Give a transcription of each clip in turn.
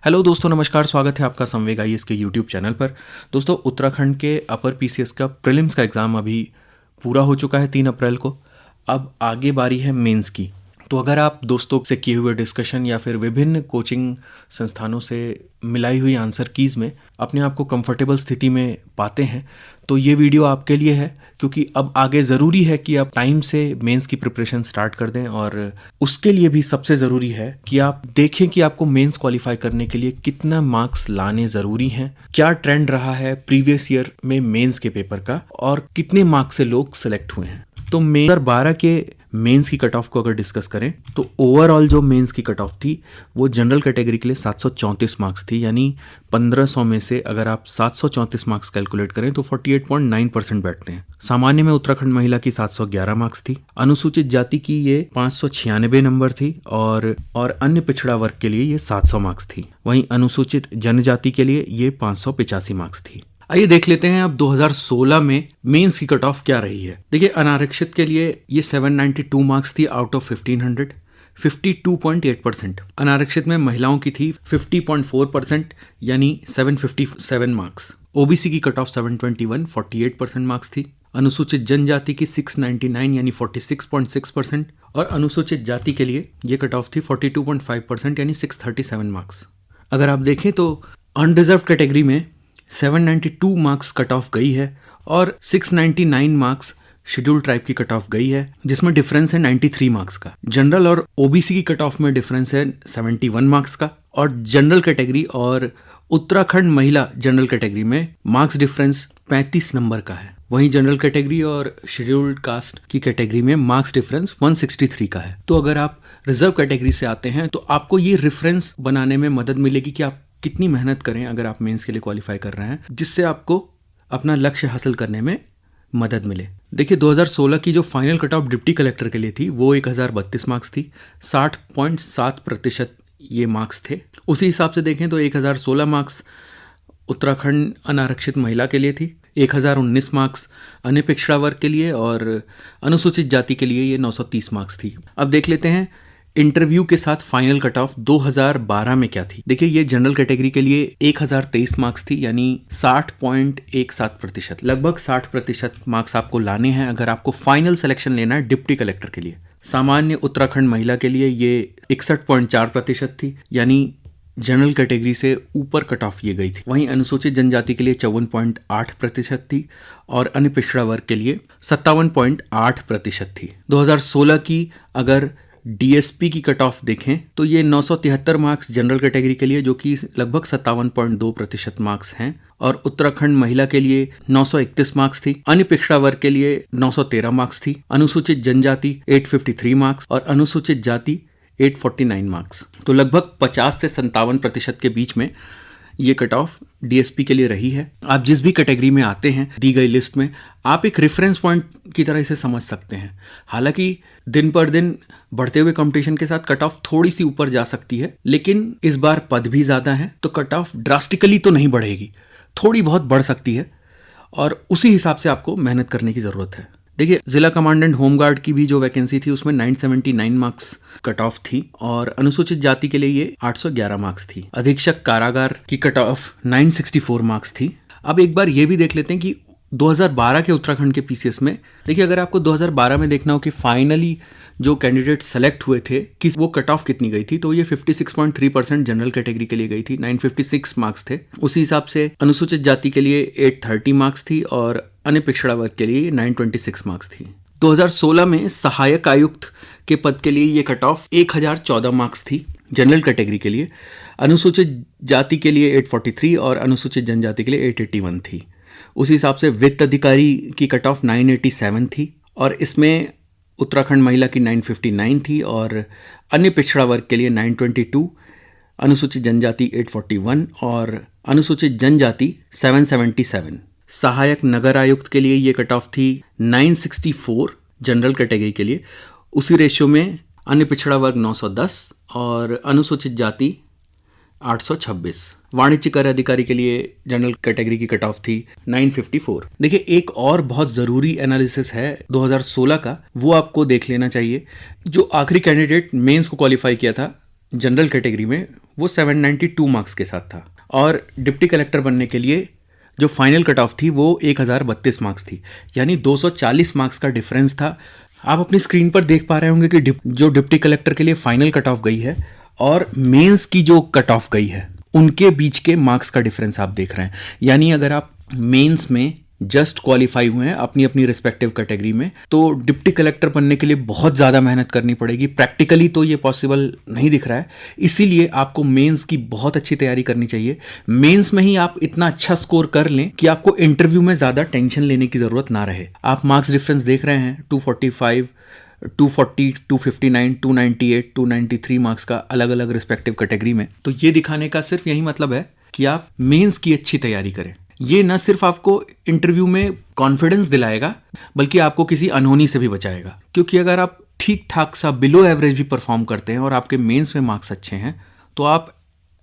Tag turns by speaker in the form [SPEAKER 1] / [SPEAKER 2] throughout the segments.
[SPEAKER 1] Hello दोस्तों, नमस्कार। स्वागत है आपका संवेग आईएएस के यूट्यूब चैनल पर। दोस्तों, उत्तराखंड के अपर पीसीएस का प्रीलिम्स का एग्ज़ाम अभी पूरा हो चुका है 3 अप्रैल को। अब आगे बारी है मेंस की। तो अगर आप दोस्तों से किए हुए डिस्कशन या फिर विभिन्न कोचिंग संस्थानों से मिलाई हुई आंसर कीज़ में अपने आप को कंफर्टेबल स्थिति में पाते हैं तो ये वीडियो आपके लिए है, क्योंकि अब आगे ज़रूरी है कि आप टाइम से मेंस की प्रिपरेशन स्टार्ट कर दें। और उसके लिए भी सबसे ज़रूरी है कि आप देखें कि आपको मेंस क्वालिफाई करने के लिए कितना मार्क्स लाने ज़रूरी हैं, क्या ट्रेंड रहा है प्रीवियस ईयर में मेंस के पेपर का और कितने मार्क्स से लोग सेलेक्ट हुए हैं। तो 2012 के मेंस की कट ऑफ को अगर डिस्कस करें तो ओवरऑल जो मेंस की कट ऑफ थी वो जनरल कैटेगरी के लिए 734 मार्क्स थी। यानी 1500 में से अगर आप 734 मार्क्स कैलकुलेट करें तो 48.9% बैठते हैं। सामान्य में उत्तराखंड महिला की 711 मार्क्स थी। अनुसूचित जाति की ये 596 नंबर थी और अन्य पिछड़ा वर्ग के लिए ये 700 मार्क्स थी। वहीं अनुसूचित जनजाति के लिए ये 585 मार्क्स थी। आइए देख लेते हैं अब 2016 में मेंस की कट ऑफ क्या रही है। देखिए, अनारक्षित के लिए ये 792 मार्क्स थी आउट ऑफ 1500, 52.8%। अनारक्षित में महिलाओं की थी 50.4%, यानी 757 मार्क्स। ओबीसी की कट ऑफ 721, 48% मार्क्स थी। अनुसूचित जनजाति की 699 यानी 46.6%। और अनुसूचित जाति के लिए ये कट ऑफ थी 42.5% यानी 637 मार्क्स। अगर आप देखें तो अनरिजर्व कैटेगरी में 792 मार्क्स कट ऑफ गई है और 699 मार्क्स शेड्यूल ट्राइब की कट ऑफ गई है, जिसमें डिफरेंस है 93 मार्क्स का। जनरल और ओबीसी की कट ऑफ में डिफरेंस है 71 मार्क्स का। और जनरल कैटेगरी और उत्तराखंड महिला जनरल कैटेगरी में मार्क्स डिफरेंस 35 नंबर का है। वहीं जनरल कैटेगरी और शेड्यूल्ड कास्ट की कैटेगरी में मार्क्स डिफरेंस 163 का है। तो अगर आप रिजर्व कैटेगरी से आते हैं तो आपको ये रेफरेंस बनाने में मदद मिलेगी कि आप कितनी मेहनत करें अगर आप मेंस के लिए क्वालिफाई कर रहे हैं, जिससे आपको अपना लक्ष्य हासिल करने में मदद मिले। देखिए, 2016 की जो final cut off deputy collector के लिए थी वो 1032 मार्क्स थी। 60.7% ये मार्क्स थे। उसी हिसाब से देखें तो 1016 मार्क्स उत्तराखंड अनारक्षित महिला के लिए थी, 1019 मार्क्स अन्य पिछड़ा वर्ग के लिए और अनुसूचित जाति के लिए ये 930 मार्क्स थी। अब देख लेते हैं इंटरव्यू के साथ फाइनल कट ऑफ 2012 में क्या थी। देखिए, ये जनरल कैटेगरी के लिए 1023 मार्क्स थी, यानी 60.17%। लगभग 60% मार्क्स आपको लाने हैं अगर आपको फाइनल सिलेक्शन लेना है डिप्टी कलेक्टर के लिए। सामान्य उत्तराखंड महिला के लिए ये 61.4% थी, यानी जनरल कैटेगरी से ऊपर कट ऑफ ये गई थी। वहीं अनुसूचित जनजाति के लिए 54.8% थी और अन्य पिछड़ा वर्ग के लिए 57.8% थी। 2016 की अगर डीएसपी की कट ऑफ देखें तो ये 973 मार्क्स जनरल कैटेगरी के लिए, जो कि लगभग 57.2% मार्क्स हैं। और उत्तराखंड महिला के लिए 931 मार्क्स थी। अन्य पिछड़ा वर्ग के लिए 913 मार्क्स थी। अनुसूचित जनजाति 853 मार्क्स और अनुसूचित जाति 849 मार्क्स। तो लगभग 50 से 57% के बीच में ये कट ऑफ डीएसपी के लिए रही है। आप जिस भी कैटेगरी में आते हैं दी गई लिस्ट में, आप एक रेफरेंस पॉइंट की तरह इसे समझ सकते हैं। हालांकि दिन पर दिन बढ़ते हुए कंपटीशन के साथ कट ऑफ थोड़ी सी ऊपर जा सकती है, लेकिन इस बार पद भी ज़्यादा हैं तो कट ऑफ ड्रास्टिकली तो नहीं बढ़ेगी, थोड़ी बहुत बढ़ सकती है और उसी हिसाब से आपको मेहनत करने की ज़रूरत है। देखिए, जिला कमांडेंट होमगार्ड की भी जो वैकेंसी थी उसमें 979 मार्क्स कट ऑफ थी और अनुसूचित जाति के लिए ये 811 मार्क्स थी। अधीक्षक कारागार की कट ऑफ 964 मार्क्स थी। अब एक बार ये भी देख लेते हैं कि 2012 के उत्तराखंड के पीसीएस में, देखिए, अगर आपको 2012 में देखना हो कि फाइनली जो कैंडिडेट सेलेक्ट हुए थे कि वो कट ऑफ कितनी गई थी, तो ये 56.3% जनरल कैटेगरी के लिए गई थी, 956 मार्क्स थे। उसी हिसाब से अनुसूचित जाति के लिए 830 मार्क्स थी और अन्य पिछड़ा वर्ग के लिए 926 मार्क्स थी। 2016 में सहायक आयुक्त के पद के लिए ये कट ऑफ 1014 मार्क्स थी जनरल कैटेगरी के लिए। अनुसूचित जाति के लिए 843 और अनुसूचित जनजाति के लिए 881 थी। उसी हिसाब से वित्त अधिकारी की कट ऑफ 987 थी और इसमें उत्तराखंड महिला की 959 थी और अन्य पिछड़ा वर्ग के लिए 922, अनुसूचित जनजाति 841 और अनुसूचित जनजाति 777। सहायक नगर आयुक्त के लिए ये कट ऑफ थी 964 जनरल कैटेगरी के लिए। उसी रेशियो में अन्य पिछड़ा वर्ग 910 और अनुसूचित जाति 826। वाणिज्य कर अधिकारी के लिए जनरल कैटेगरी की कट ऑफ थी 954। देखिए, एक और बहुत ज़रूरी एनालिसिस है 2016 का, वो आपको देख लेना चाहिए। जो आखिरी कैंडिडेट मेंस को क्वालिफाई किया था जनरल कैटेगरी में वो 792 मार्क्स के साथ था, और डिप्टी कलेक्टर बनने के लिए जो फाइनल कट ऑफ थी वो 1032 मार्क्स थी, यानी 240 मार्क्स का डिफरेंस था। आप अपनी स्क्रीन पर देख पा रहे होंगे कि जो डिप्टी कलेक्टर के लिए फाइनल कट ऑफ गई है और मेंस की जो कट ऑफ गई है, उनके बीच के मार्क्स का डिफरेंस आप देख रहे हैं। यानी अगर आप मेंस में जस्ट क्वालिफाई हुए हैं अपनी अपनी रिस्पेक्टिव कैटेगरी में, तो डिप्टी कलेक्टर बनने के लिए बहुत ज़्यादा मेहनत करनी पड़ेगी। प्रैक्टिकली तो ये पॉसिबल नहीं दिख रहा है, इसीलिए आपको मेंस की बहुत अच्छी तैयारी करनी चाहिए। मेंस में ही आप इतना अच्छा स्कोर कर लें कि आपको इंटरव्यू में ज़्यादा टेंशन लेने की ज़रूरत ना रहे। आप मार्क्स डिफरेंस देख रहे हैं, 245, 240, 259, 298, 293 मार्क्स का अलग अलग रिस्पेक्टिव कैटेगरी में। तो ये दिखाने का सिर्फ यही मतलब है कि आप मेंस की अच्छी तैयारी करें। ये न सिर्फ आपको इंटरव्यू में कॉन्फिडेंस दिलाएगा, बल्कि आपको किसी अनहोनी से भी बचाएगा। क्योंकि अगर आप ठीक ठाक सा बिलो एवरेज भी परफॉर्म करते हैं और आपके मेंस में मार्क्स अच्छे हैं, तो आप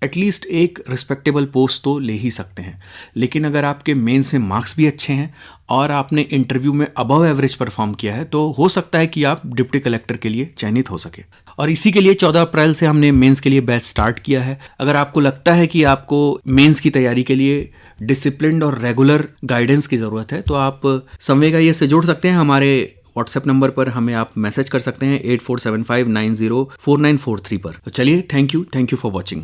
[SPEAKER 1] एटलीस्ट एक रिस्पेक्टेबल पोस्ट तो ले ही सकते हैं। लेकिन अगर आपके मेंस में मार्क्स भी अच्छे हैं और आपने इंटरव्यू में अबव एवरेज परफॉर्म किया है, तो हो सकता है कि आप डिप्टी कलेक्टर के लिए चयनित हो सके। और इसी के लिए 14 अप्रैल से हमने मेंस के लिए बैच स्टार्ट किया है। अगर आपको लगता है कि आपको मेंस की तैयारी के लिए डिसिप्लिन्ड और रेगुलर गाइडेंस की ज़रूरत है, तो आप संवेग IAS से जुड़ सकते हैं। हमारे व्हाट्सएप नंबर पर हमें आप मैसेज कर सकते हैं 8475904943 पर। तो चलिए, थैंक यू फॉर वॉचिंग।